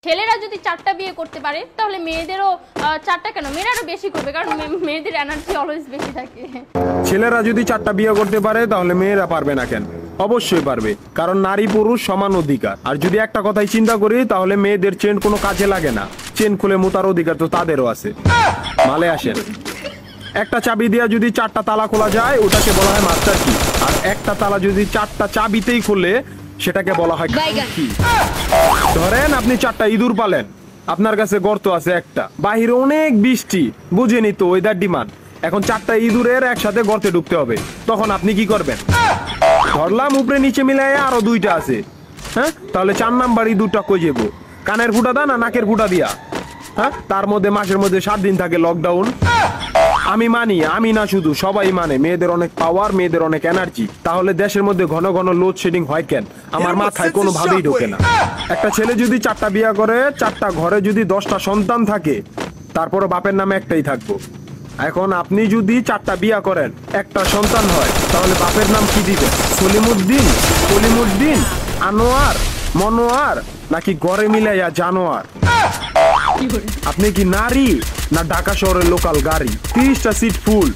ছেলেরা যদি 4টা বিয়ে করতে পারে তাহলে মেয়েদেরও 4টা কেন, মেয়েরা আরো বেশি করবে, কারণ মেয়েদের এনার্জি অলওয়েজ বেশি থাকে। ছেলেরা যদি 4টা বিয়ে করতে পারে তাহলে মেয়েরা পারবে না কেন? অবশ্যই পারবে, কারণ নারী পুরুষ সমান অধিকার। আর যদি একটা কথাই চিন্তা করি তাহলে মেয়েদের চেন কোনো কাজে লাগে না, চেন খুলে মোতার অধিকার তো তাদেরও আছে। মালে আসেন, একটা চাবি দিয়া যদি 4টা তালা খোলা যায় ওটাকে বলা হয় মাস্টার কি, আর একটা তালা যদি 4টা চাবিতেই খুলে সেটাকে বলা হয় কি। ধরেন আপনি 4টা ইঁদুর পালেন, আপনার কাছে গর্ত আছে একটা, বাহিরে অনেক বৃষ্টি, বুঝেনি তো ওয়েদার ডিমান্ড। এখন 4টা ইঁদুরের একসাথে গর্তে ঢুকতে হবে, তখন আপনি কি করবেন? ধরলাম উপরে নিচে মিলাই আরো 2টা আছে, হ্যাঁ, তাহলে 4 নাম্বার ইঁদুরটা কই যাবো? কানের ফুটা দা না নাকের ফুটা দিয়া? হ্যাঁ, তার মধ্যে মাসের মধ্যে 7 দিন থাকে লকডাউন। আমি মানি, আমি না শুধু সবাই মানে, মেয়েদের অনেক পাওয়ার, মেয়েদের অনেক এনার্জি। তাহলে দেশের মধ্যে ঘন ঘন লোডশেডিং হয় কেন? আমার মাথায় কোনোভাবেই ঢোকে না। একটা ছেলে যদি 4টা বিয়ে করে, 4টা ঘরে যদি 10টা সন্তান থাকে, তারপরে বাপের নামে একটাই থাকবো। এখন আপনি যদি 4টা বিয়ে করেন, একটা সন্তান হয়, তাহলে বাপের নাম কি দিবেন? সলিমুদ্দিন, কলিমুদ্দিন, আনোয়ার, মনোয়ার, নাকি গড়ে মিলাইয়া জানোয়ার? আপনি কি নারী না ঢাকা শহরের লোকাল গাড়ি? 30টা সিট ফুল,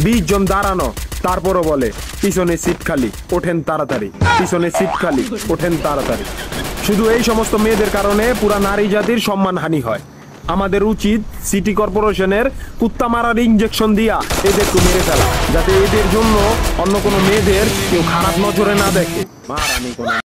20 জন দাঁড়ানো, তারপরও বলে পিছনে সিট খালি, ওঠেন তাড়াতাড়ি, পিছনে সিট খালি, ওঠেন তাড়াতাড়ি। শুধু এই সমস্ত মেয়েদের কারণে পুরা নারী জাতির সম্মানহানি হয়। আমাদের উচিত সিটি কর্পোরেশনের কুত্তা মারার ইনজেকশন দিয়া এদেরকে মেরে ফেলা, যাতে এদের জন্য অন্য কোনো মেয়েদের কেউ খারাপ নজরে না দেখে। মারানি কোনো